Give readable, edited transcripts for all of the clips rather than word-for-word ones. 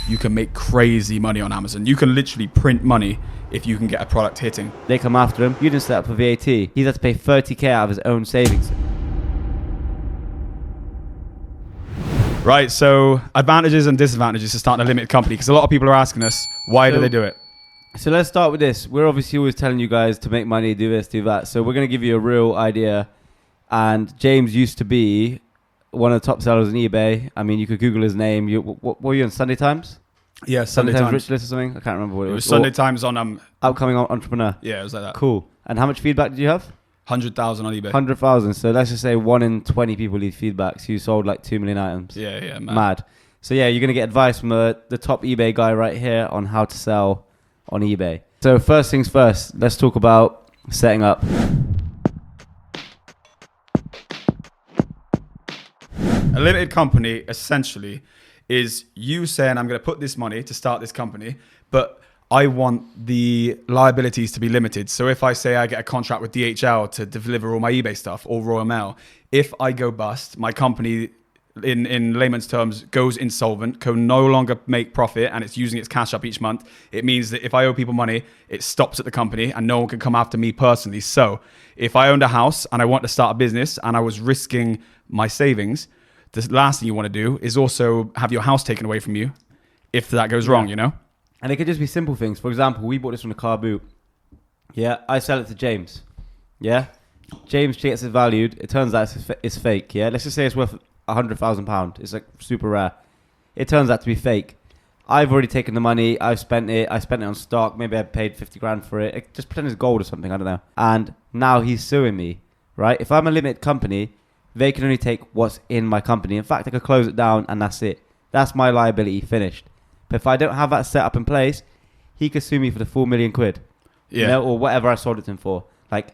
you can make crazy money on Amazon. You can literally print money if you can get a product hitting. They come after him. You didn't set up for VAT. He's had to pay 30k out of his own savings. Right, so advantages and disadvantages to starting a limited company, because a lot of people are asking us, why do they do it? So let's start with this. We're obviously always telling you guys to make money, do this, do that. So we're going to give you a real idea. And James used to be one of the top sellers on eBay. I mean, you could Google his name. What were you on, Sunday Times? Yeah, Sunday Times. Rich List or something? I can't remember what it was. Sunday Times on... Upcoming Entrepreneur. Yeah, it was like that. Cool. And how much feedback did you have? 100,000 on eBay. 100,000. So let's just say 1 in 20 people leave feedback. So you sold like 2 million items. Yeah, mad. So yeah, you're going to get advice from the top eBay guy right here on how to sell on eBay. So first things first, let's talk about setting up. A limited company essentially is you saying, I'm going to put this money to start this company, but I want the liabilities to be limited. So if I say I get a contract with DHL to deliver all my eBay stuff or Royal Mail, if I go bust, my company, in layman's terms, goes insolvent, can no longer make profit, and it's using its cash up each month. It means that if I owe people money, it stops at the company and no one can come after me personally. So if I owned a house and I want to start a business and I was risking my savings, the last thing you want to do is also have your house taken away from you if that goes wrong, you know? And it could just be simple things. For example, we bought this from the car boot. Yeah, I sell it to James. Yeah, James gets it valued. It turns out it's fake. Yeah, let's just say it's worth £100,000. It's like super rare. It turns out to be fake. I've already taken the money. I've spent it. I spent it on stock. Maybe I paid 50 grand for it. Just pretend it's gold or something. I don't know. And now he's suing me, right? If I'm a limited company, they can only take what's in my company. In fact, I could close it down and that's it. That's my liability finished. But if I don't have that set up in place, he could sue me for the £4 million. Yeah. You know, or whatever I sold it to him for. Like,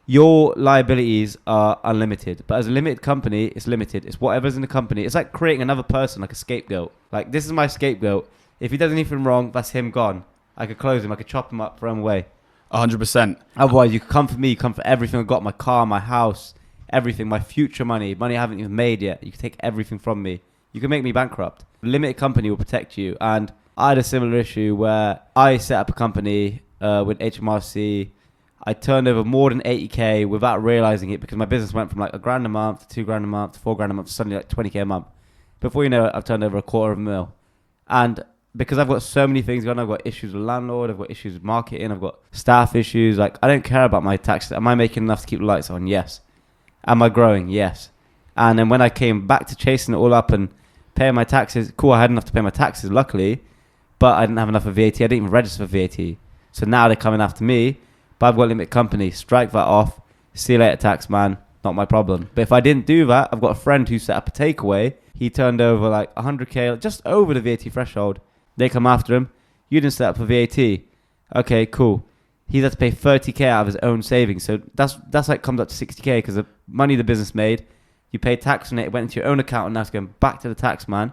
your liabilities are unlimited. But as a limited company, it's limited. It's whatever's in the company. It's like creating another person, like a scapegoat. Like, this is my scapegoat. If he does anything wrong, that's him gone. I could close him. I could chop him up, throw him away. 100%. Otherwise, you could come for me, come for everything I've got, my car, my house, everything, my future money I haven't even made yet. You can take everything from me. You can make me bankrupt. A limited company will protect you. And I had a similar issue where I set up a company with HMRC. I turned over more than 80k without realizing it, because my business went from like £1,000 a month to £2,000 a month to £4,000 a month to suddenly like 20k a month. Before you know it, I've turned over $250,000. And because I've got so many things going on, I've got issues with landlord, I've got issues with marketing, I've got staff issues. Like, I don't care about my taxes. Am I making enough to keep the lights on? Yes. Am I growing? Yes. And then when I came back to chasing it all up and paying my taxes, cool, I had enough to pay my taxes, luckily, but I didn't have enough for VAT. I didn't even register for VAT. So now they're coming after me, but I've got a limited company. Strike that off. See you later, tax man. Not my problem. But if I didn't do that, I've got a friend who set up a takeaway. He turned over like 100k, just over the VAT threshold. They come after him. You didn't set up for VAT. Okay, cool. He's had to pay 30k out of his own savings. So that's like comes up to 60k because the money the business made, you paid tax on it, it went into your own account, and now it's going back to the tax man.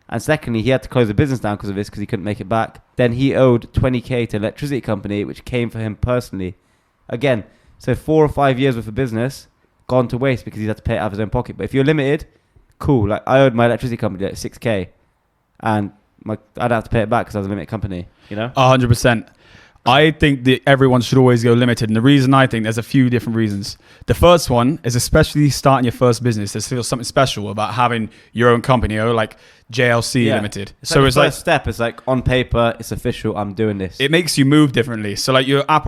And secondly, he had to close the business down because of this, because he couldn't make it back. Then he owed 20k to an electricity company, which came for him personally. Again, so 4 or 5 years worth of business gone to waste because he had to pay it out of his own pocket. But if you're limited, cool. Like, I owed my electricity company like 6k, and I don't have to pay it back because I was a limited company, you know? 100%. I think that everyone should always go limited. And the reason I think, there's a few different reasons. The first one is, especially starting your first business, there's still something special about having your own company, or like JLC Limited. It's so like it's like step. It's like on paper, it's official. I'm doing this. It makes you move differently. So like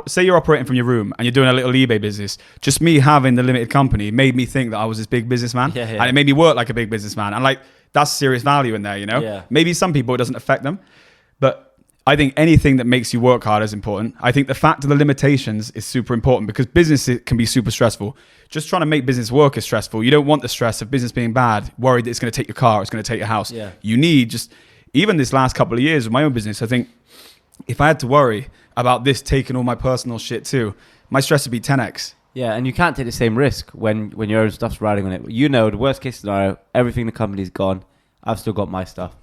say you're operating from your room and you're doing a little eBay business. Just me having the limited company made me think that I was this big businessman, and it made me work like a big businessman. And like, that's serious value in there, you know? Yeah. Maybe some people it doesn't affect them, but I think anything that makes you work hard is important. I think the fact of the limitations is super important, because business can be super stressful. Just trying to make business work is stressful. You don't want the stress of business being bad, worried that it's going to take your car, it's going to take your house. Yeah. You need even this last couple of years of my own business, I think if I had to worry about this taking all my personal shit too, my stress would be 10x. Yeah, and you can't take the same risk when your own stuff's riding on it. You know, the worst case scenario, everything in the company's gone. I've still got my stuff.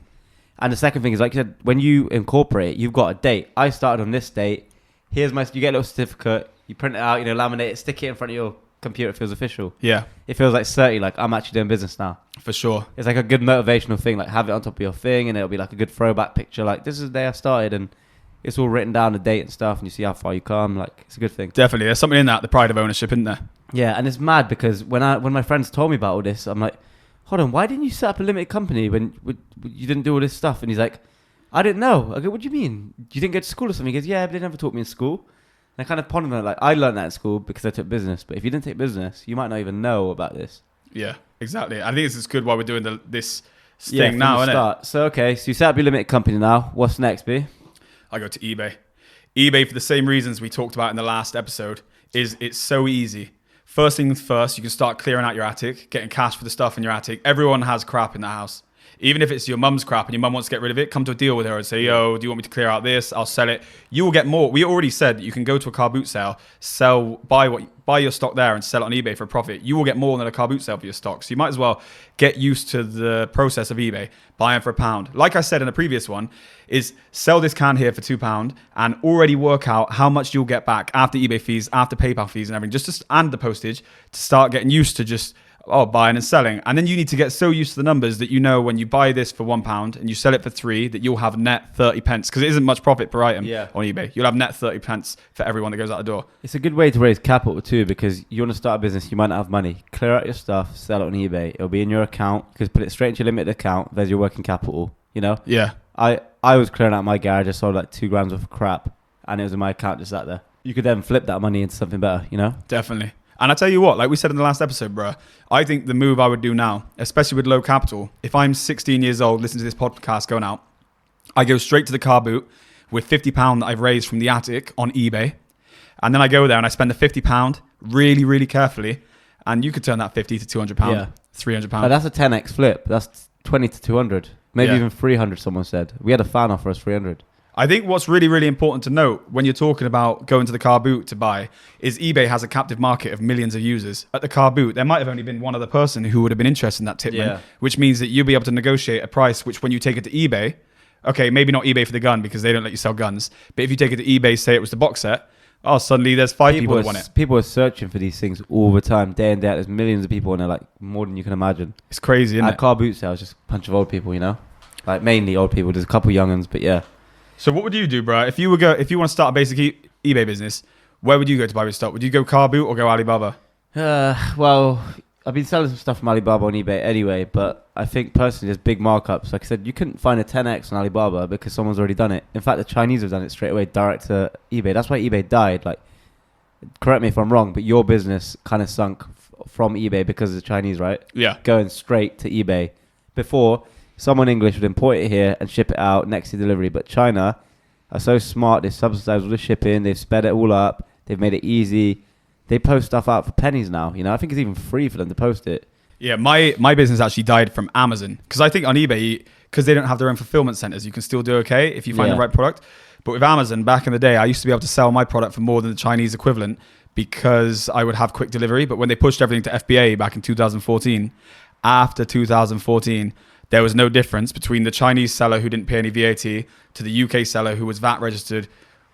And the second thing is, like you said, when you incorporate, you've got a date. I started on this date. You get a little certificate. You print it out, laminate it, stick it in front of your computer, it feels official. Yeah, It feels like 30, like I'm actually doing business now. for sure. It's like a good motivational thing, like have it on top of your thing, and it'll be like a good throwback picture. Like this is the day I started, and it's all written down, the date and stuff, and you see how far you come. Like it's a good thing. Definitely. There's something in that, the pride of ownership, isn't there? Yeah, and it's mad because when my friends told me about all this, I'm like, hold on, why didn't you set up a limited company when you didn't do all this stuff? And he's like, I didn't know. I go, what do you mean? You didn't go to school or something? He goes, yeah, but they never taught me in school. And I kind of pondered on it, like I learned that in school because I took business. But if you didn't take business, you might not even know about this. Yeah, exactly. I think it's good why we're doing this Yeah, thing now, isn't it? So okay, so you set up your limited company now. What's next, B? I go to eBay. eBay, for the same reasons we talked about in the last episode, is it's so easy. First things first, you can start clearing out your attic, getting cash for the stuff in your attic. Everyone has crap in the house. Even if it's your mum's crap and your mum wants to get rid of it, come to a deal with her and say, yo, do you want me to clear out this? I'll sell it. You will get more. We already said that you can go to a car boot sale, buy your stock there and sell it on eBay for a profit. You will get more than a car boot sale for your stock. So you might as well get used to the process of eBay, buying for £1. Like I said in the previous one, is sell this can here for £2 and already work out how much you'll get back after eBay fees, after PayPal fees and everything, and the postage to start getting used to just buying and selling. And then you need to get so used to the numbers that you know when you buy this for £1 and you sell it for 3, that you'll have net 30 pence, because it isn't much profit per item on eBay. You'll have net 30 pence for everyone that goes out the door. It's a good way to raise capital too, because you want to start a business, you might not have money. Clear out your stuff, sell it on eBay. It'll be in your account. You can put it straight into your limited account. There's your working capital, you know? Yeah. I was clearing out my garage. I sold like 2 grams worth of crap and it was in my account just sat there. You could then flip that money into something better, you know? Definitely. And I tell you what, like we said in the last episode, bro, I think the move I would do now, especially with low capital, if I'm 16 years old, listening to this podcast going out, I go straight to the car boot with £50 that I've raised from the attic on eBay. And then I go there and I spend the £50 really, really carefully. And you could turn that 50 to £200, £300. But that's a 10x flip. That's 20 to 200. Maybe even 300, someone said. We had a fan offer us 300. I think what's really, really important to note when you're talking about going to the car boot to buy is eBay has a captive market of millions of users. At the car boot, there might have only been one other person who would have been interested in that tipman, which means that you'll be able to negotiate a price which when you take it to eBay, okay, maybe not eBay for the gun because they don't let you sell guns, but if you take it to eBay, say it was the box set, suddenly there's 5 people that want it. People are searching for these things all the time, day in, day out. There's millions of people on there, like more than you can imagine. It's crazy, isn't it? At car boot sales, just a bunch of old people, you know? Like mainly old people. There's a couple young ones, but yeah. So what would you do, bro? If you want to start a basic eBay business, where would you go to buy your stock? Would you go car boot or go Alibaba? Well, I've been selling some stuff from Alibaba on eBay anyway, but I think personally there's big markups. Like I said, you couldn't find a 10x on Alibaba because someone's already done it. In fact, the Chinese have done it straight away, direct to eBay. That's why eBay died. Like, correct me if I'm wrong, but your business kind of sunk from eBay because of the Chinese, right? Yeah. Going straight to eBay. Before, someone English would import it here and ship it out next to delivery. But China are so smart. They've subsidized all the shipping. They've sped it all up. They've made it easy. They post stuff out for pennies now. You know, I think it's even free for them to post it. Yeah, my business actually died from Amazon. Because I think on eBay, because they don't have their own fulfillment centers, you can still do okay if you find the right product. But with Amazon, back in the day, I used to be able to sell my product for more than the Chinese equivalent because I would have quick delivery. But when they pushed everything to FBA back in 2014, after 2014, there was no difference between the Chinese seller who didn't pay any VAT to the UK seller who was VAT registered.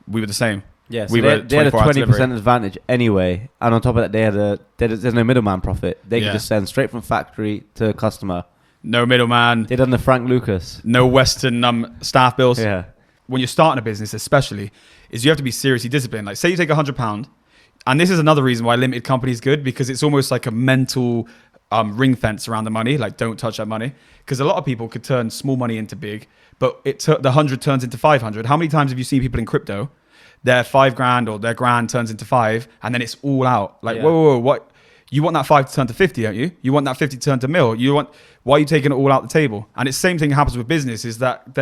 We were the same. Yeah, so they had a 20% advantage anyway. And on top of that, there's no middleman profit. They could just send straight from factory to customer. No middleman. They done the Frank Lucas. No Western staff bills. Yeah. When you're starting a business, especially, is you have to be seriously disciplined. Like, say you take £100, and this is another reason why limited company is good, because it's almost like a mental ring fence around the money. Like, don't touch that money, because a lot of people could turn small money into big, but the 100 turns into 500. How many times have you seen people in crypto? Their $5,000 or their grand turns into 5, and then it's all out. Like, whoa, what? You want that 5 to turn to 50, don't you? You want that 50 to turn to mil. Why are you taking it all out the table? And it's the same thing happens with business, is that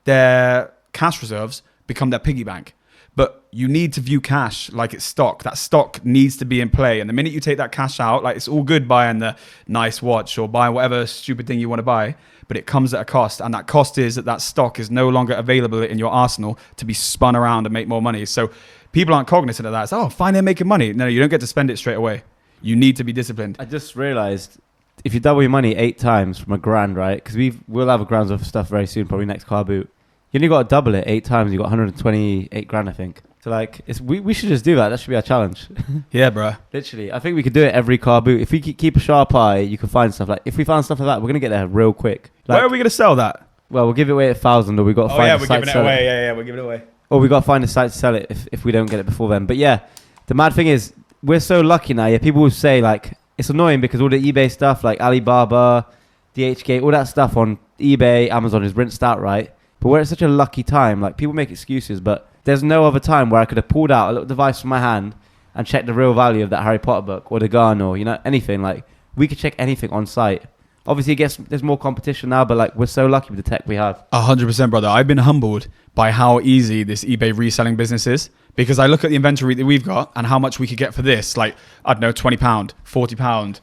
their cash reserves become their piggy bank. But you need to view cash like it's stock. That stock needs to be in play. And the minute you take that cash out, like, it's all good buying the nice watch or buying whatever stupid thing you want to buy, but it comes at a cost. And that cost is that stock is no longer available in your arsenal to be spun around and make more money. So people aren't cognizant of that. It's, fine, they're making money. No, you don't get to spend it straight away. You need to be disciplined. I just realized, if you double your money 8 times from $1,000, right? Because we'll have $1,000 worth of stuff very soon, probably next car boot. You only got to double it 8 times. You got 128 grand, I think. So like, we should just do that. That should be our challenge. Yeah, bro. Literally, I think we could do it every car boot. If we keep a sharp eye, you can find stuff like. If we found stuff like that, we're gonna get there real quick. Like, Where are we gonna sell that? Well, we'll give it away at 1,000, or we got to find. Yeah, a we're site giving to it sell away. Yeah, we're giving it away. Or we got to find a site to sell it if we don't get it before then. But yeah, the mad thing is, we're so lucky now. Yeah, people will say like it's annoying because all the eBay stuff like Alibaba, DHgate, all that stuff on eBay, Amazon is rinsed out, right? But we're at such a lucky time. Like people make excuses, but there's no other time where I could have pulled out a little device from my hand and checked the real value of that Harry Potter book or the gun or anything. Like we could check anything on site. Obviously, there's more competition now, but like we're so lucky with the tech we have. 100%, brother. I've been humbled by how easy this eBay reselling business is because I look at the inventory that we've got and how much we could get for this. Like, I don't know, £20, £40.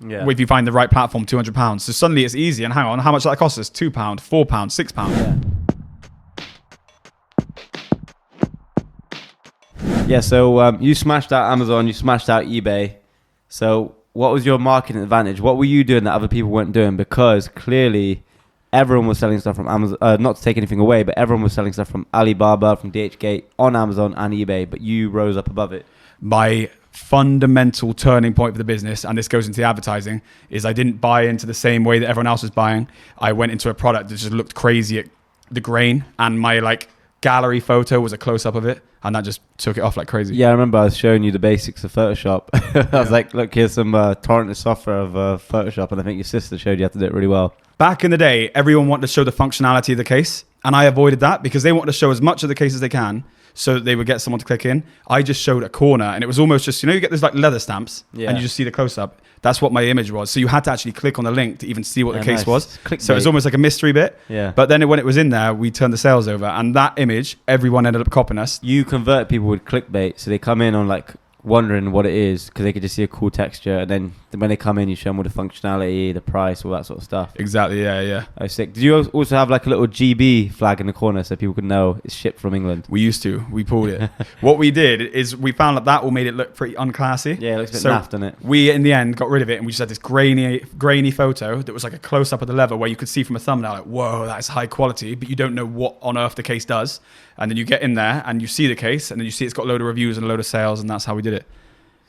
Yeah. If you find the right platform, £200. So suddenly it's easy. And hang on, how much that cost us? £2, £4, £6. Yeah. So you smashed out Amazon, you smashed out eBay. So what was your marketing advantage? What were you doing that other people weren't doing? Because clearly everyone was selling stuff from Amazon, not to take anything away, but everyone was selling stuff from Alibaba, from DHgate, on Amazon and eBay, but you rose up above it. My fundamental turning point for the business, and this goes into the advertising, is I didn't buy into the same way that everyone else was buying. I went into a product that just looked crazy at the grain, and my like gallery photo was a close-up of it, and that just took it off like crazy. Yeah, I remember I was showing you the basics of Photoshop. I was like, look, here's some torrented software of Photoshop, and I think your sister showed you how to do it really well. Back in the day, everyone wanted to show the functionality of the case, and I avoided that because they wanted to show as much of the case as they can so that they would get someone to click in. I just showed a corner, and it was almost just, you get those like leather stamps, and you just see the close-up. That's what my image was. So you had to actually click on the link to even see what the case was. So it was almost like a mystery bit. Yeah. But then when it was in there, we turned the sales over, and that image, everyone ended up copying us. You convert people with clickbait, so they come in on like wondering what it is because they could just see a cool texture, and then when they come in, you show them all the functionality, the price, all that sort of stuff. Exactly. Yeah. Oh, sick. Did you also have like a little GB flag in the corner so people could know it's shipped from England? We used to. We pulled it. What we did is we found that all made it look pretty unclassy. Yeah, it looks a bit naff, doesn't it? We in the end got rid of it, and we just had this grainy photo that was like a close up of the leather where you could see from a thumbnail like, whoa, that's high quality, but you don't know what on earth the case does. And then you get in there and you see the case, and then you see it's got a load of reviews and a load of sales, and that's how we did it.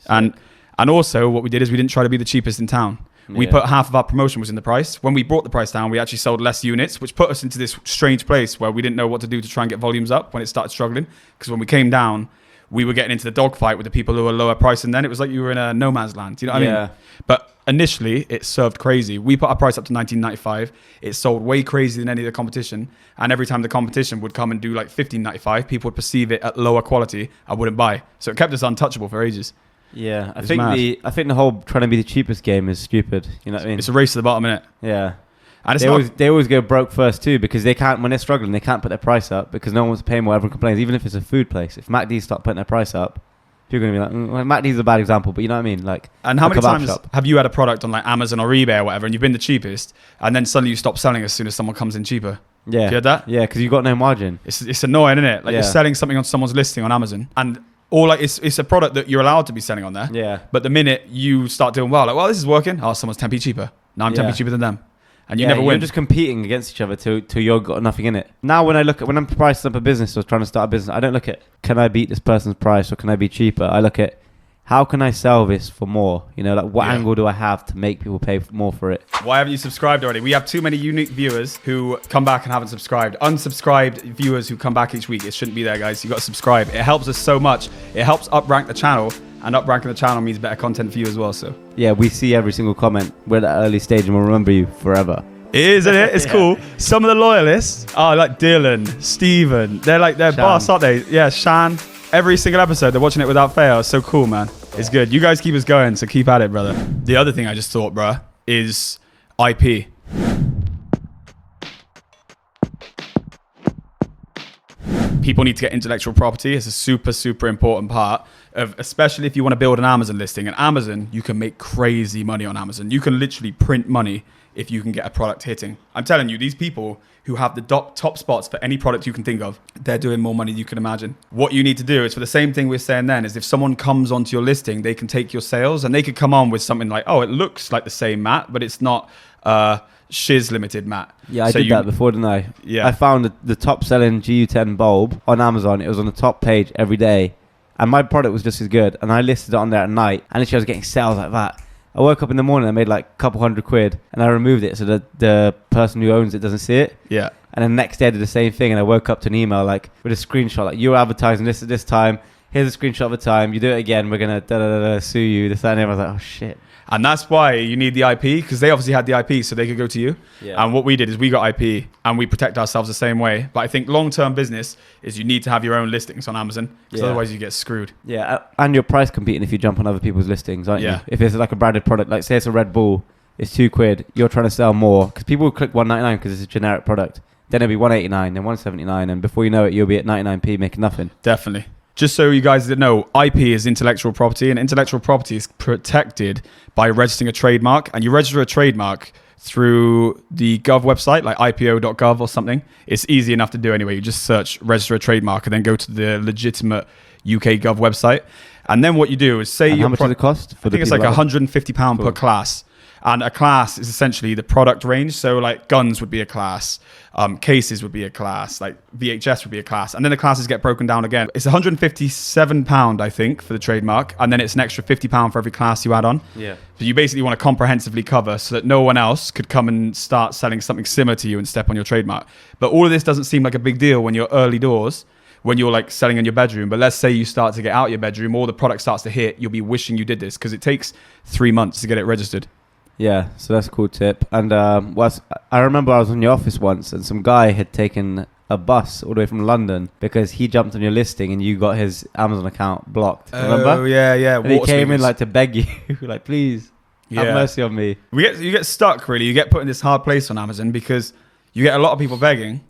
And also what we did is we didn't try to be the cheapest in town. We put half of our promotion was in the price. When we brought the price down, we actually sold less units, which put us into this strange place where we didn't know what to do to try and get volumes up when it started struggling. Because when we came down, we were getting into the dogfight with the people who were lower price, and then it was like you were in a no man's land. You know what I mean? But initially, it served crazy. We put our price up to $19.95. It sold way crazier than any of the competition. And every time the competition would come and do like $15.95, people would perceive it at lower quality. I wouldn't buy. So it kept us untouchable for ages. Yeah, I think the whole trying to be the cheapest game is stupid. You know what I mean? It's a race to the bottom, innit? Yeah. And they always go broke first too because they can't, when they're struggling, they can't put their price up because no one wants to pay more. Everyone complains, even if it's a food place. If MacD's start putting their price up, people are going to be like, well, MacD's a bad example, but you know what I mean? Like, and how many times have you had a product on like Amazon or eBay or whatever, and you've been the cheapest, and then suddenly you stop selling as soon as someone comes in cheaper? Yeah. Have you heard that? Yeah, because you've got no margin. It's annoying, isn't it? Like you're selling something on someone's listing on Amazon, and or like it's a product that you're allowed to be selling on there. Yeah. But the minute you start doing well, like, well, this is working. Oh, someone's 10p cheaper. Now I'm 10p cheaper than them. And you never win. You're just competing against each other till you've got nothing in it. Now when I'm pricing up a business or trying to start a business, I don't look at, can I beat this person's price or can I be cheaper? I look at, how can I sell this for more? Like what angle do I have to make people pay more for it? Why haven't you subscribed already? We have too many unique viewers who come back and haven't subscribed. Unsubscribed viewers who come back each week. It shouldn't be there, guys. You got to subscribe. It helps us so much. It helps up rank the channel, and up ranking the channel means better content for you as well. So yeah, we see every single comment. We're at that early stage and we'll remember you forever. It is, isn't it? It's cool. Some of the loyalists are like Dylan, Steven. They're boss, aren't they? Yeah, Shan. Every single episode, they're watching it without fail. It's so cool, man. It's good. You guys keep us going, so keep at it, brother. The other thing I just thought, bruh, is IP. People need to get intellectual property. It's a super, super important part of, especially if you want to build an Amazon listing. And Amazon, you can make crazy money on Amazon. You can literally print money if you can get a product hitting. I'm telling you, these people who have the top spots for any product you can think of, they're doing more money than you can imagine. What you need to do is, for the same thing we were saying then, is if someone comes onto your listing, they can take your sales and they could come on with something like, oh, it looks like the same mat, but it's not Shiz Limited, Matt. Yeah, I did that before, didn't I? Yeah. I found the top selling GU10 bulb on Amazon. It was on the top page every day. And my product was just as good. And I listed it on there at night. And literally I was getting sales like that. I woke up in the morning, I made like a couple $100 and I removed it so that the person who owns it doesn't see it. Yeah. And then the next day I did the same thing and I woke up to an email like with a screenshot like, you're advertising this at this time. Here's a screenshot of the time. You do it again, we're going to sue you. This, that, and the other. I was like, oh shit. And that's why you need the IP, because they obviously had the IP so they could go to you. Yeah. And what we did is we got IP and we protect ourselves the same way. But I think long-term business is you need to have your own listings on Amazon, because otherwise you get screwed. Yeah, and you're price competing if you jump on other people's listings, aren't you? If it's like a branded product, like say it's a Red Bull, it's £2. You're trying to sell more because people will click $1.99 because it's a generic product. Then it'll be $1.89, then $1.79, and before you know it, you'll be at 99p making nothing. Definitely. Just so you guys didn't know, IP is intellectual property, and intellectual property is protected by registering a trademark. And you register a trademark through the Gov website, like ipo.gov or something. It's easy enough to do anyway. You just search register a trademark and then go to the legitimate UK Gov website. And then what you do is say... And how much does it cost? I think it's like £150 per class. And a class is essentially the product range. So like guns would be a class, cases would be a class, like VHS would be a class. And then the classes get broken down again. It's £157, I think, for the trademark. And then it's an extra £50 for every class you add on. Yeah. So you basically want to comprehensively cover so that no one else could come and start selling something similar to you and step on your trademark. But all of this doesn't seem like a big deal when you're early doors, when you're like selling in your bedroom. But let's say you start to get out your bedroom, or the product starts to hit, you'll be wishing you did this, because it takes 3 months to get it registered. Yeah, so that's a cool tip. And I remember I was in your office once and some guy had taken a bus all the way from London because he jumped on your listing and you got his Amazon account blocked. Remember? Oh, yeah. And he came in like to beg you, like, please have mercy on me. You get stuck, really. You get put in this hard place on Amazon because you get a lot of people begging,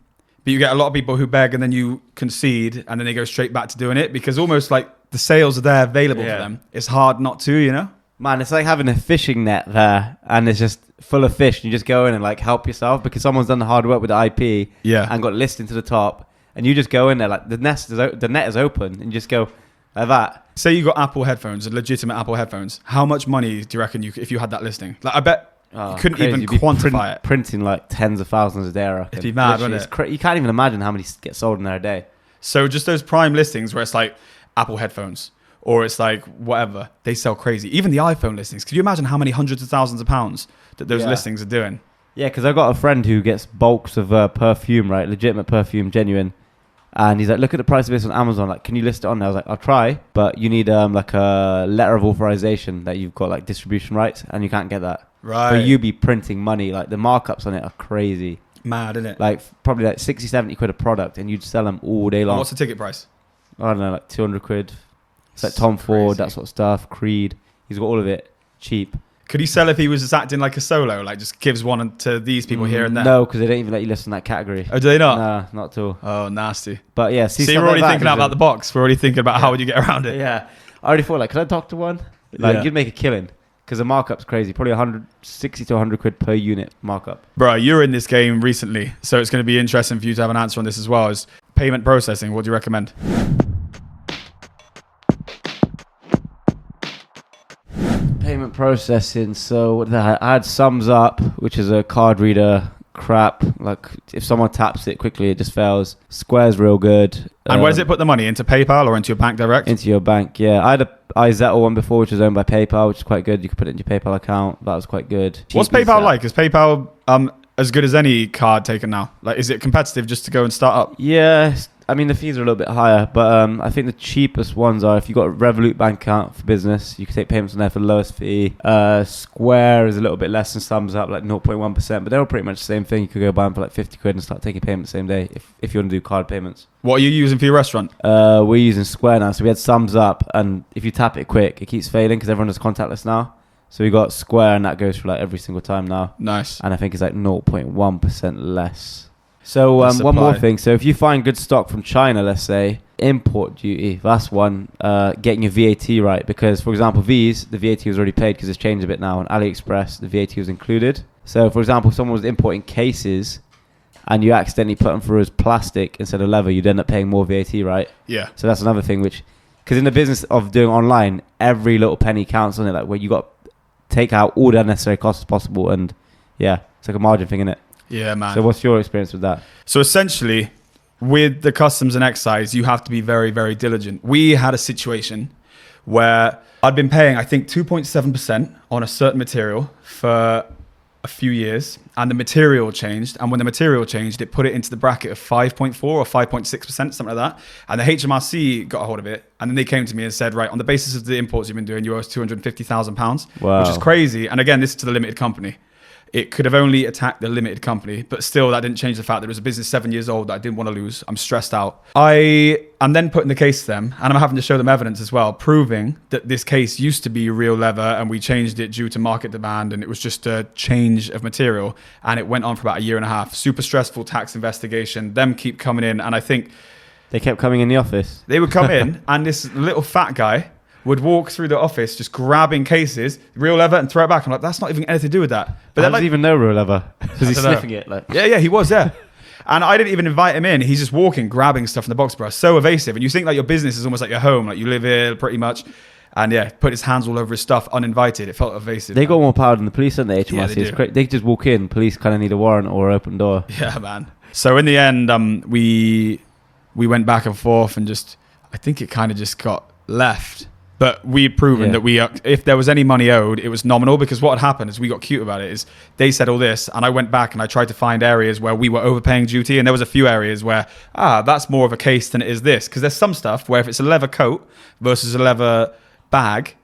but you get a lot of people who beg and then you concede and then they go straight back to doing it because almost like the sales are there available for them. It's hard not to, you know? Man, it's like having a fishing net there and it's just full of fish. You just go in and like help yourself because someone's done the hard work with the IP and got listing to the top. And you just go in there like the net is open and you just go like that. Say you got Apple headphones, legitimate Apple headphones. How much money do you reckon if you had that listing? Like I bet you couldn't even quantify it. Printing like tens of thousands a day, I reckon. It'd be mad, wouldn't it? You can't even imagine how many get sold in there a day. So just those prime listings where it's like Apple headphones. Or it's like whatever, they sell crazy. Even the iPhone listings. Could you imagine how many hundreds of thousands of pounds that those listings are doing? Yeah, because I got a friend who gets bulks of perfume, right? Legitimate perfume, genuine. And he's like, look at the price of this on Amazon. Like, can you list it on there? I was like, I'll try. But you need like a letter of authorization that you've got like distribution rights. And you can't get that. Right. But you be printing money. Like the markups on it are crazy. Mad, isn't it? Like probably like 60, 70 quid a product. And you'd sell them all day long. And what's the ticket price? I don't know, like 200 quid. It's like Tom Ford, that sort of stuff. Creed. He's got all of it cheap. Could he sell if he was just acting like a solo? Like just gives one to these people here and there? No, because they don't even let you list in that category. Oh, do they not? Nah, not at all. Oh, nasty. But yeah, see we're already thinking out the box. We're already thinking about how would you get around it. Yeah. I already thought, like, could I talk to one? Like, you'd make a killing. Because the markup's crazy. Probably 160 to 100 quid per unit markup. Bro, you're in this game recently. So it's going to be interesting for you to have an answer on this as well. Is payment processing. What do you recommend? Payment processing. So what did I had Sums Up, which is a card reader crap. Like if someone taps it quickly, it just fails. Square's real good. And where does it put the money? Into PayPal or into your bank direct? Into your bank, yeah. I had a iZettle one before, which was owned by PayPal, which is quite good. You could put it into your PayPal account. That was quite good. What's PayPal like? Is PayPal as good as any card taken now? Like, is it competitive just to go and start up? Yeah, I mean the fees are a little bit higher, but I think the cheapest ones are if you've got a Revolut bank account for business, you can take payments on there for the lowest fee. Square is a little bit less than Sums Up, like 0.1%, but they're all pretty much the same thing. You could go buy them for like 50 quid and start taking payments the same day if you want to do card payments. What are you using for your restaurant? We're using Square now, so we had Sums Up, and if you tap it quick, it keeps failing because everyone is contactless now. So we got Square, and that goes for like every single time now. Nice. And I think it's like 0.1% less. So one more thing. So if you find good stock from China, let's say, import duty, that's one, getting your VAT right. Because, for example, V's, the VAT was already paid because it's changed a bit now. On AliExpress, the VAT was included. So, for example, if someone was importing cases and you accidentally put them through as plastic instead of leather, you'd end up paying more VAT, right? Yeah. So that's another thing which... Because in the business of doing online, every little penny counts on it. Like where you got to take out all the unnecessary costs as possible. And, yeah... It's like a margin thing, innit? Yeah, man. So what's your experience with that? So essentially, with the customs and excise, you have to be very, very diligent. We had a situation where I'd been paying, I think, 2.7% on a certain material for a few years, and the material changed. And when the material changed, it put it into the bracket of 5.4 or 5.6%, something like that. And the HMRC got a hold of it, and then they came to me and said, right, on the basis of the imports you've been doing, you owe us £250,000, Wow. which is crazy. And again, this is to the limited company. It could have only attacked the limited company, but still that didn't change the fact that it was a business 7 years old that I didn't want to lose. I'm stressed out. I am then putting the case to them, and I'm having to show them evidence as well, proving that this case used to be real leather and we changed it due to market demand, and it was just a change of material. And it went on for about a year and a half. Super stressful tax investigation. Them keep coming in, and I think They kept coming in the office. they would come in, and this little fat guy would walk through the office just grabbing cases, real leather, and throw it back. I'm like, that's not even anything to do with that. But How they're does like, he even know real leather? Because he's don't know. sniffing it. Like, yeah, he was, yeah. And I didn't even invite him in. He's just walking, grabbing stuff in the box, bro. So evasive. And you think like your business is almost like your home, like you live here pretty much. And yeah, put his hands all over his stuff, uninvited. It felt evasive. they man. got more power than the police, don't they? HMRC. Yeah, they It's do. cra- they just walk in. Police kind of need a warrant or open door. Yeah, man. So in the end, we went back and forth, and just I think it kind of just got left. But we had proven that if there was any money owed, it was nominal, because what had happened is we got cute about it. Is they said all this, and I went back and I tried to find areas where we were overpaying duty, and there was a few areas where that's more of a case than it is this, because there's some stuff where if it's a leather coat versus a leather bag,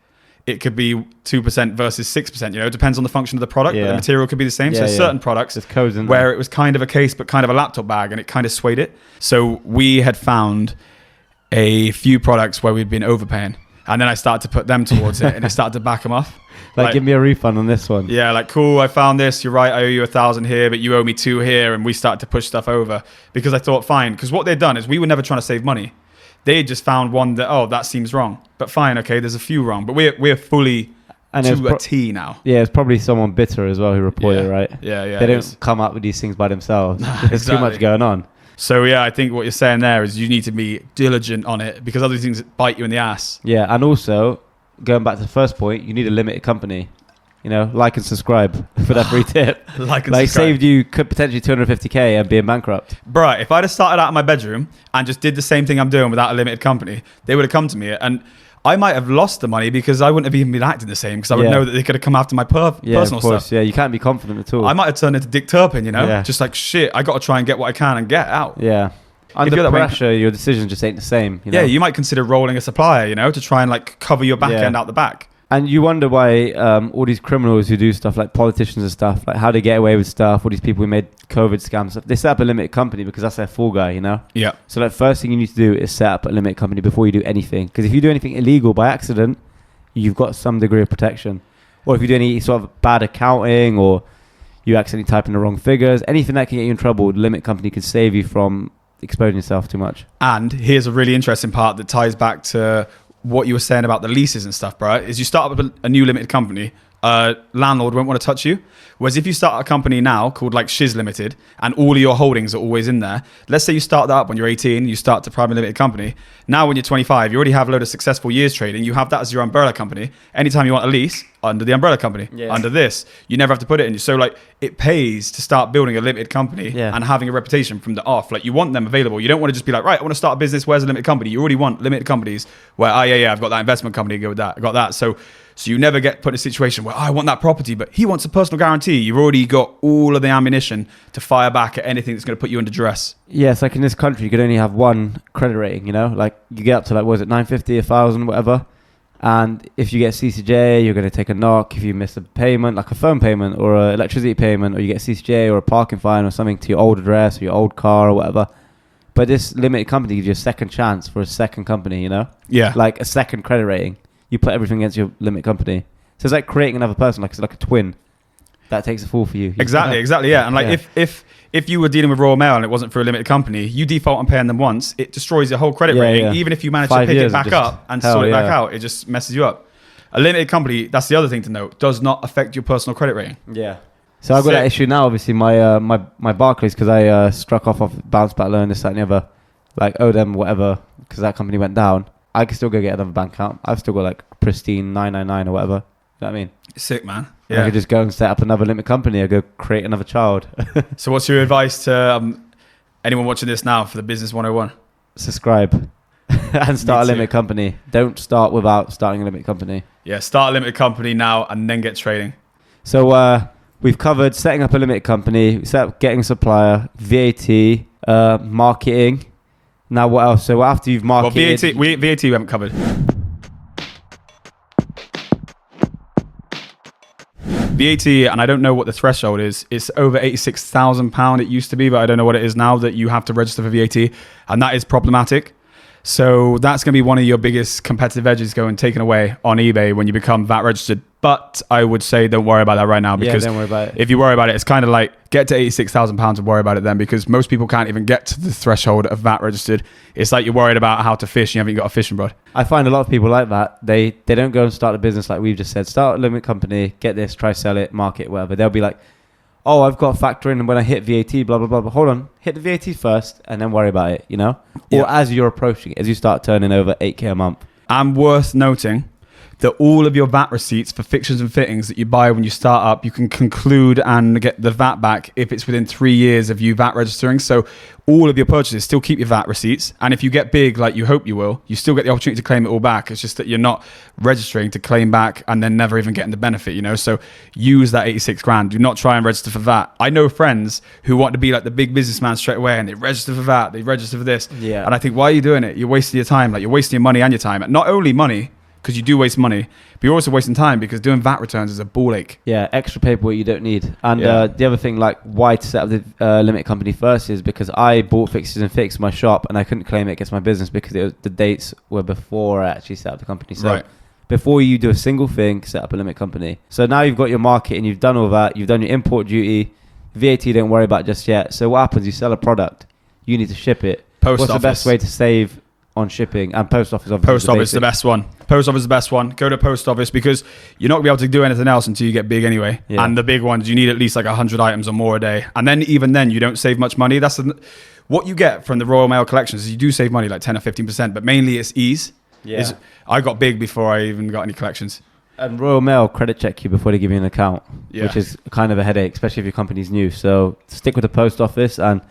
it could be 2% versus 6%. You know, it depends on the function of the product, but the material could be the same. So certain products There's codes in where there. it was kind of a case, but kind of a laptop bag, and it kind of swayed it. So we had found a few products where we'd been overpaying. And then I started to put them towards it, and it started to back them off. Like, give me a refund on this one. Yeah, like, cool, I found this. You're right, I owe you 1,000 here, but you owe me 2 here. And we started to push stuff over because I thought, fine. Because what they'd done is we were never trying to save money. They just found one that, that seems wrong. But fine, okay, there's a few wrong. But we're fully to a T now. Yeah, it's probably someone bitter as well who reported it, right? Yeah. They don't come up with these things by themselves. There's Exactly. too much going on. So yeah, I think what you're saying there is you need to be diligent on it, because other things bite you in the ass. Yeah, and also, going back to the first point, you need a limited company. You know, like and subscribe for that free tip. Like saved you could potentially 250k and being bankrupt. Bruh, if I'd have started out in my bedroom and just did the same thing I'm doing without a limited company, they would have come to me, and I might have lost the money because I wouldn't have even been acting the same, because I would know that they could have come after my personal stuff. Yeah, you can't be confident at all. I might have turned into Dick Turpin, you know? Yeah. Just like, shit, I got to try and get what I can and get out. Yeah. Under you're that way- pressure, your decision just ain't the same. You know? Yeah, you might consider rolling a supplier, you know, to try and like cover your back end out the back. And you wonder why all these criminals who do stuff, like politicians and stuff, like how they get away with stuff, all these people who made COVID scams, stuff, they set up a limited company because that's their fall guy, you know? Yeah. So like first thing you need to do is set up a limited company before you do anything. Because if you do anything illegal by accident, you've got some degree of protection. Or if you do any sort of bad accounting, or you accidentally type in the wrong figures, anything that can get you in trouble, the limit company can save you from exposing yourself too much. And here's a really interesting part that ties back to what you were saying about the leases and stuff, bro, is you start up a new limited company, landlord won't want to touch you. Whereas if you start a company now called like Shiz Limited, and all of your holdings are always in there, let's say you start that up when you're 18, you start to private limited company. Now when you're 25, you already have a load of successful years trading. You have that as your umbrella company. Anytime you want a lease, under the umbrella company, under this, you never have to put it in. So like it pays to start building a limited company and having a reputation from the off. Like you want them available. You don't want to just be like, right, I want to start a business. Where's a limited company? You already want limited companies where, I've got that investment company, go with that. I got that. So you never get put in a situation where I want that property, but he wants a personal guarantee. You've already got all of the ammunition to fire back at anything that's going to put you under duress. Yeah, it's like in this country, you could only have one credit rating, you know? Like you get up to like, what is it, 950, 1,000, whatever. And if you get CCJ, you're going to take a knock if you miss a payment, like a phone payment or an electricity payment, or you get CCJ or a parking fine or something to your old address or your old car or whatever. But this limited company gives you a second chance for a second company, you know? Yeah. Like a second credit rating. You put everything against your limit company. So it's like creating another person, like it's like a twin that takes a fall for you. Exactly, yeah. And like if you were dealing with Royal Mail and it wasn't for a limited company, you default on paying them once, it destroys your whole credit rating. Yeah. Even if you manage 5 to pick years it back up and sort it back out, it just messes you up. A limited company, that's the other thing to note, does not affect your personal credit rating. Yeah. So I've got that issue now, obviously, my Barclays, because I struck off bounce back loan, this, that, and the other. Like, owe them whatever, because that company went down. I can still go get another bank account. I've still got like pristine 999 or whatever. know what I mean? Sick, man. I Yeah. could just go and set up another limited company or go create another child. So what's your advice to anyone watching this now for the Business 101? Subscribe and start a limited company. Don't start without starting a limited company. Yeah, start a limited company now and then get trading. So we've covered setting up a limited company, set up getting a supplier, VAT, marketing. Now what else? So after you've marketed... Well, VAT we haven't covered. VAT, and I don't know what the threshold is. It's over £86,000 it used to be, but I don't know what it is now that you have to register for VAT, and that is problematic. So that's going to be one of your biggest competitive edges going taken away on eBay when you become VAT registered. But I would say don't worry about that right now, because don't worry about it. If you worry about it, it's kind of like get to £86,000 and worry about it then, because most people can't even get to the threshold of VAT registered. It's like you're worried about how to fish and you haven't got a fishing rod. I find a lot of people like that. They don't go and start a business like we've just said. Start a limited company, get this, try sell it, market, whatever. They'll be like, oh, I've got to factor in when I hit VAT, blah, blah, blah. But hold on, hit the VAT first and then worry about it, you know? Yeah. Or as you're approaching it, as you start turning over 8K a month. And worth noting that all of your VAT receipts for fixtures and fittings that you buy when you start up, you can conclude and get the VAT back if it's within 3 years of you VAT registering. So all of your purchases still keep your VAT receipts. And if you get big, like you hope you will, you still get the opportunity to claim it all back. It's just that you're not registering to claim back and then never even getting the benefit, you know? So use that 86 grand. Do not try and register for VAT. I know friends who want to be like the big businessman straight away and they register for VAT, they register for this. Yeah. And I think, why are you doing it? You're wasting your time. Like you're wasting your money and your time. Not only money, because you do waste money, but you're also wasting time because doing VAT returns is a ball ache. Yeah, extra paperwork you don't need. And Yeah. the other thing, like why to set up the limited company first is because I bought fixtures and fixed my shop and I couldn't claim it against my business because the dates were before I actually set up the company. So Right. before you do a single thing, set up a limited company. So now you've got your market and you've done all that. You've done your import duty. VAT, don't worry about just yet. So what happens? You sell a product. You need to ship it. Post What's office. the best way to save on shipping? And post office, obviously. Post office is the best one. Post office is the best one. Go to post office because you're not going to be able to do anything else until you get big anyway. Yeah. And the big ones, you need at least like 100 items or more a day. And then even then, you don't save much money. What you get from the Royal Mail collections is you do save money like 10 or 15%, but mainly it's ease. Yeah. I got big before I even got any collections. And Royal Mail credit check you before they give you an account, Yeah. which is kind of a headache, especially if your company's new. So stick with the post office. And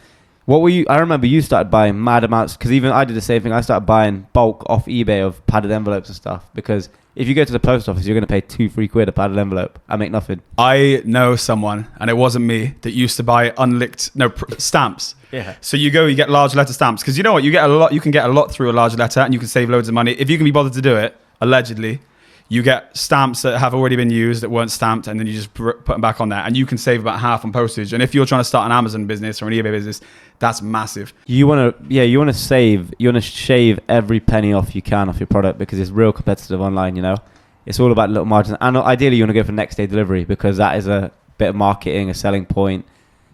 what were you? I remember you started buying mad amounts because even I did the same thing. I started buying bulk off eBay of padded envelopes and stuff because if you go to the post office, you're going to pay 2-3 quid a padded envelope. I make nothing. I know someone, and it wasn't me, that used to buy stamps. Yeah. So you get large letter stamps because you know what, you can get a lot through a large letter, and you can save loads of money if you can be bothered to do it. Allegedly, you get stamps that have already been used that weren't stamped, and then you just put them back on there, and you can save about half on postage. And if you're trying to start an Amazon business or an eBay business, that's massive. You want to save. You want to shave every penny off you can off your product because it's real competitive online. You know, it's all about little margins. And ideally, you want to go for next day delivery because that is a bit of marketing, a selling point.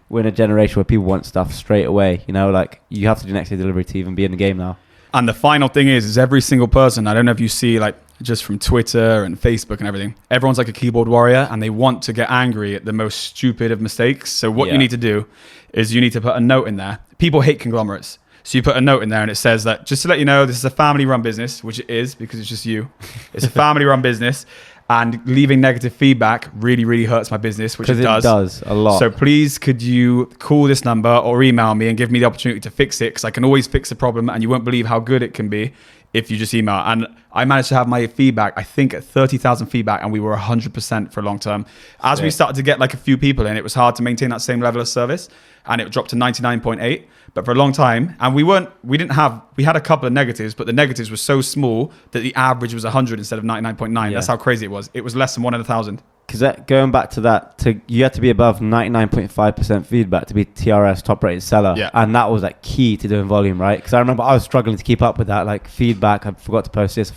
We're in a generation where people want stuff straight away. You know, like you have to do next day delivery to even be in the game now. And the final thing is every single person, I don't know if you see like just from Twitter and Facebook and everything, everyone's like a keyboard warrior and they want to get angry at the most stupid of mistakes. So what you need to do is you need to put a note in there. People hate conglomerates. So you put a note in there and it says that, just to let you know, this is a family run business, which it is because it's just you. It's a family run business. And leaving negative feedback really, really hurts my business, which it does. It does a lot. So please, could you call this number or email me and give me the opportunity to fix it? Because I can always fix a problem, and you won't believe how good it can be if you just email. And I managed to have my feedback, I think, at 30,000 feedback, and we were 100% for a long term. As we started to get like a few people in, it was hard to maintain that same level of service, and it dropped to 99.8. But for a long time, and we had a couple of negatives, but the negatives were so small that the average was 100 instead of 99.9. Yeah. That's how crazy it was. It was less than 1 in 1,000. Because going back to that, you had to be above 99.5% feedback to be TRS top rated seller. Yeah. And that was like key to doing volume, right? Because I remember I was struggling to keep up with that, like feedback. I forgot to post this,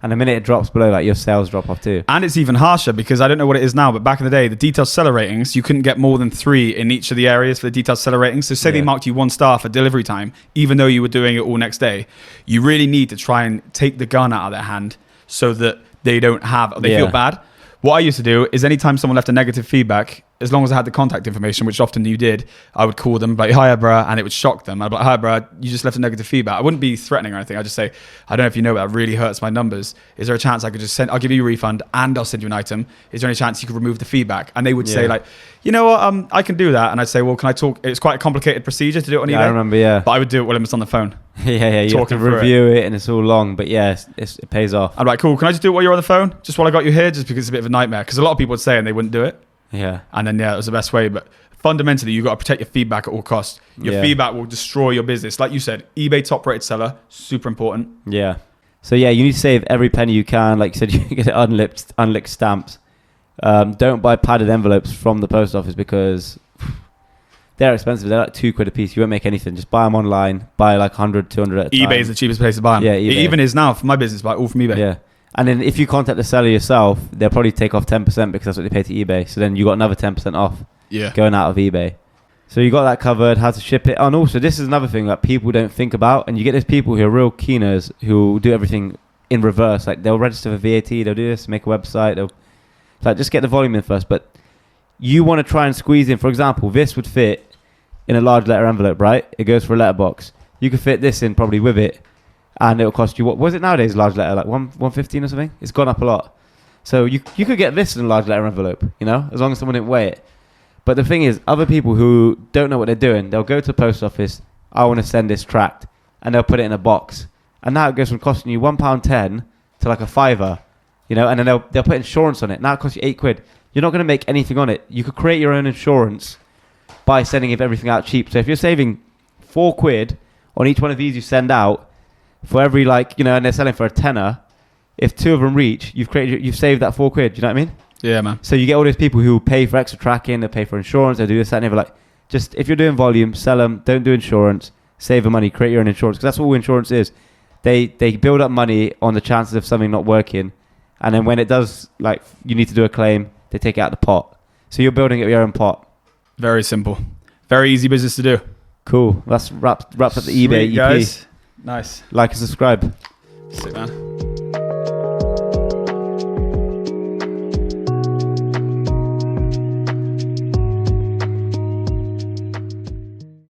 and the minute it drops below that, your sales drop off too. And it's even harsher because I don't know what it is now, but back in the day, the detailed seller ratings, you couldn't get more than 3 in each of the areas for the detailed seller ratings. So say they marked you 1 star for delivery time, even though you were doing it all next day, you really need to try and take the gun out of their hand so that they feel bad. What I used to do is anytime someone left a negative feedback, as long as I had the contact information, which often you did, I would call them, like, hiya, bruh, and it would shock them. I'd be like, hiya, bruh, you just left a negative feedback. I wouldn't be threatening or anything. I'd just say, I don't know if you know, but that really hurts my numbers. Is there a chance I could just I'll give you a refund and I'll send you an item. Is there any chance you could remove the feedback? And they would say, like, you know what, I can do that. And I'd say, well, can I talk? It's quite a complicated procedure to do it on eBay. I remember, But I would do it while I'm just on the phone. You have to review it and it's all long, but it pays off. I'm like, cool, can I just do it while you're on the phone? Just while I got you here, just because it's a bit of a nightmare. Because a lot of people would say and they wouldn't do it. Yeah. And then, it was the best way. But fundamentally, you've got to protect your feedback at all costs. Your feedback will destroy your business. Like you said, eBay top rated seller, super important. Yeah. So you need to save every penny you can. Like you said, you get unlicked stamps. Don't buy padded envelopes from the post office because they're expensive. They're like £2 a piece. You won't make anything. Just buy them online. Buy like 100, 200 at a time. eBay is the cheapest place to buy them. Yeah, eBay. It even is now for my business. Buy all from eBay. Yeah. And then if you contact the seller yourself, they'll probably take off 10% because that's what they pay to eBay. So then you got another 10% off going out of eBay. So you got that covered, how to ship it. And also, this is another thing that people don't think about. And you get these people who are real keeners who do everything in reverse. Like they'll register for VAT, they'll do this, make a website. They'll like just get the volume in first. But you want to try and squeeze in, for example, this would fit in a large letter envelope, right? It goes for a letterbox. You could fit this in probably with it. And it'll cost you, what was it nowadays, large letter, like 115 or something? It's gone up a lot. So you could get this in a large letter envelope, as long as someone didn't weigh it. But the thing is, other people who don't know what they're doing, they'll go to the post office, I want to send this tract, and they'll put it in a box. And now it goes from costing you £1.10 to like a £5, and then they'll put insurance on it. Now it costs you £8. You're not going to make anything on it. You could create your own insurance by sending everything out cheap. So if you're saving £4 on each one of these you send out, for every and they're selling for a tenner, if 2 of them reach, you've saved that £4. Do you know what I mean? Yeah, man. So you get all those people who pay for extra tracking, they pay for insurance, they do this, that, and they're like, just if you're doing volume, sell them, don't do insurance, save the money, create your own insurance, because that's all insurance is. They build up money on the chances of something not working, and then when it does, you need to do a claim, they take it out the pot. So you're building up your own pot. Very simple. Very easy business to do. Cool. That's wraps up the eBay EP. Guys. Nice. Like and subscribe. Sick, man.